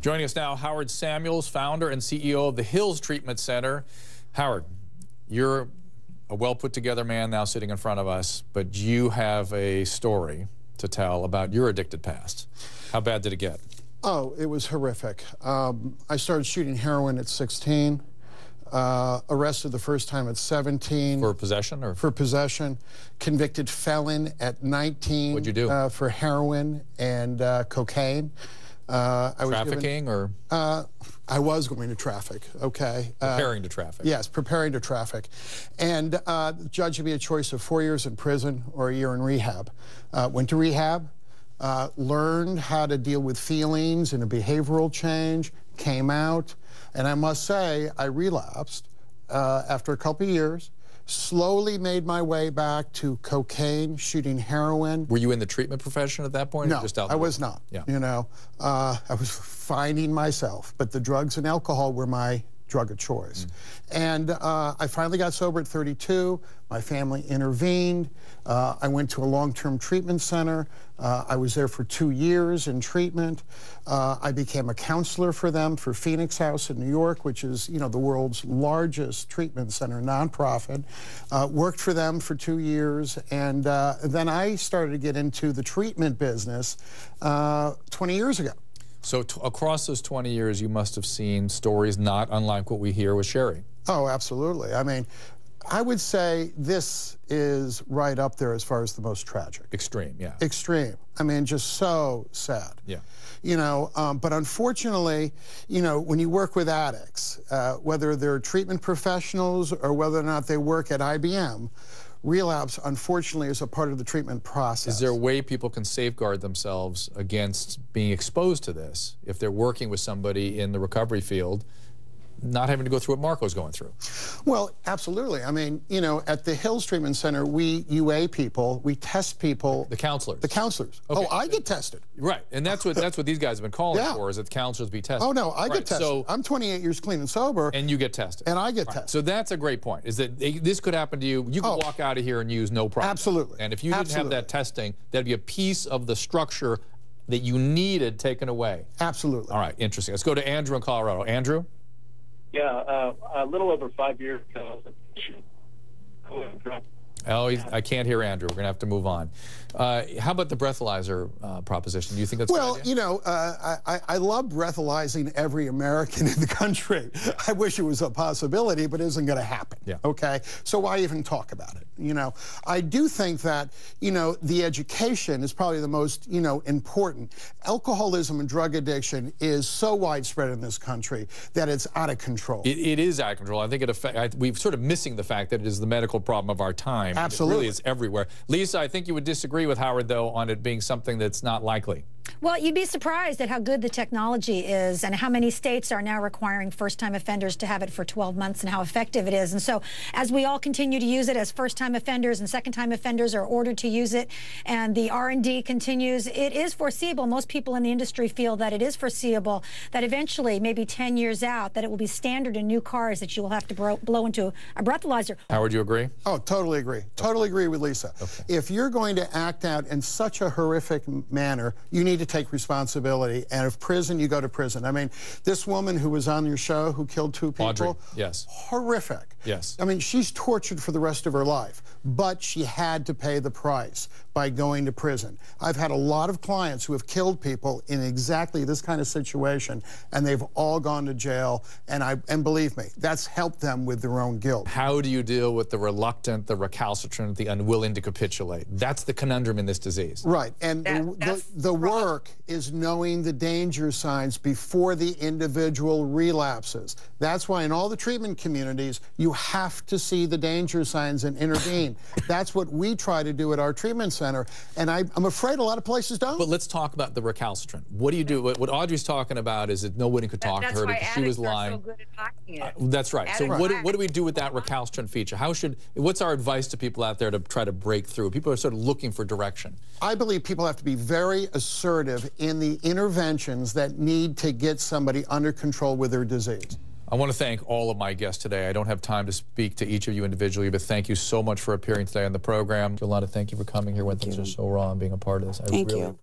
Joining us now, Howard Samuels, founder and CEO of the Hills Treatment Center. Howard, you're a well-put-together man now sitting in front of us, but you have a story to tell about your addicted past. How bad did it get? Oh, it was horrific. I started shooting heroin at 16, arrested the first time at 17. For possession? Or? For possession. Convicted felon at 19. What'd you do? For heroin and cocaine. Trafficking or? I was going to traffic, okay. Preparing to traffic. Yes, preparing to traffic. And the judge gave me a choice of 4 years in prison or a year in rehab. Went to rehab, learned how to deal with feelings and a behavioral change, came out, and I must say, I relapsed after a couple of years. Slowly made my way back to cocaine, shooting heroin. Were you in the treatment profession at that point? No, or just out I was not. Yeah. You know, I was finding myself, but the drugs and alcohol were my drug of choice. And I finally got sober at 32. My family intervened. I went to a long-term treatment center. I was there for 2 years in treatment. I became a counselor for them for Phoenix House in New York, which is, you know, the world's largest treatment center, nonprofit. Worked for them for 2 years, and then I started to get into the treatment business 20 years ago. So across those 20 years, you must have seen stories not unlike what we hear with Sherry. Oh, absolutely. I mean, I would say this is right up there as far as the most tragic. Extreme, yeah. Extreme. I mean, just so sad. Yeah. You know, but unfortunately, you know, when you work with addicts, whether they're treatment professionals or whether or not they work at IBM, relapse, unfortunately, is a part of the treatment process. Is there a way people can safeguard themselves against being exposed to this if they're working with somebody in the recovery field, not having to go through what Marco's going through? Well, absolutely. I mean, you know, at the Hills Treatment Center, we UA people, we test people. The counselors. The counselors. Okay. Oh, I get tested. Right, and that's what these guys have been calling for, is that the counselors be tested. Oh, no, I get tested. So, I'm 28 years clean and sober. And you get tested. And I get tested. So that's a great point, is that this could happen to you. You could walk out of here and use no problem. Absolutely. And if you didn't have that testing, that'd be a piece of the structure that you needed taken away. Absolutely. All right, interesting. Let's go to Andrew in Colorado. Andrew? Yeah, a little over 5 years ago. Oh, I can't hear Andrew. We're going to have to move on. How about the breathalyzer proposition? Do you think that's well, you know, I love breathalyzing every American in the country. I wish it was a possibility, but it isn't going to happen. Yeah. Okay? So why even talk about it? You know, I do think that, you know, the education is probably the most, you know, important. Alcoholism and drug addiction is so widespread in this country that it's out of control. It is out of control. I think we're sort of missing the fact that it is the medical problem of our time. Absolutely. It really is everywhere. Lisa, I think you would disagree with Howard, though, on it being something that's not likely. Well, you'd be surprised at how good the technology is and how many states are now requiring first-time offenders to have it for 12 months and how effective it is. And so as we all continue to use it, as first-time offenders and second-time offenders are ordered to use it, and the R&D continues, it is foreseeable. Most people in the industry feel that it is foreseeable that eventually, maybe 10 years out, that it will be standard in new cars that you will have to blow into a breathalyzer. Howard, you agree? Oh, totally agree. Totally agree with Lisa. Okay. If you're going to act out in such a horrific manner, you need to take responsibility. And if prison, you go to prison. I mean, this woman who was on your show who killed 2 people. Audrey, yes. Horrific. Yes. I mean, she's tortured for the rest of her life, but she had to pay the price by going to prison. I've had a lot of clients who have killed people in exactly this kind of situation, and they've all gone to jail, and believe me, that's helped them with their own guilt. How do you deal with the reluctant, the recalcitrant, the unwilling to capitulate? That's the conundrum in this disease. Right, and the work is knowing the danger signs before the individual relapses. That's why in all the treatment communities, you have to see the danger signs and intervene. That's what we try to do at our treatment center, and I'm afraid a lot of places don't. But let's talk about the recalcitrant. What do you do? What Audrey's talking about is that nobody could talk to her because she was lying. That's why addicts are so good at hiding it. That's right. So what do we do with that recalcitrant feature? What's our advice to people out there to try to break through? People are sort of looking for direction. I believe people have to be very assertive in the interventions that need to get somebody under control with their disease. I want to thank all of my guests today. I don't have time to speak to each of you individually, but thank you so much for appearing today on the program. Yolanda, thank you for coming here with us. Just so raw and being a part of this. Thank you.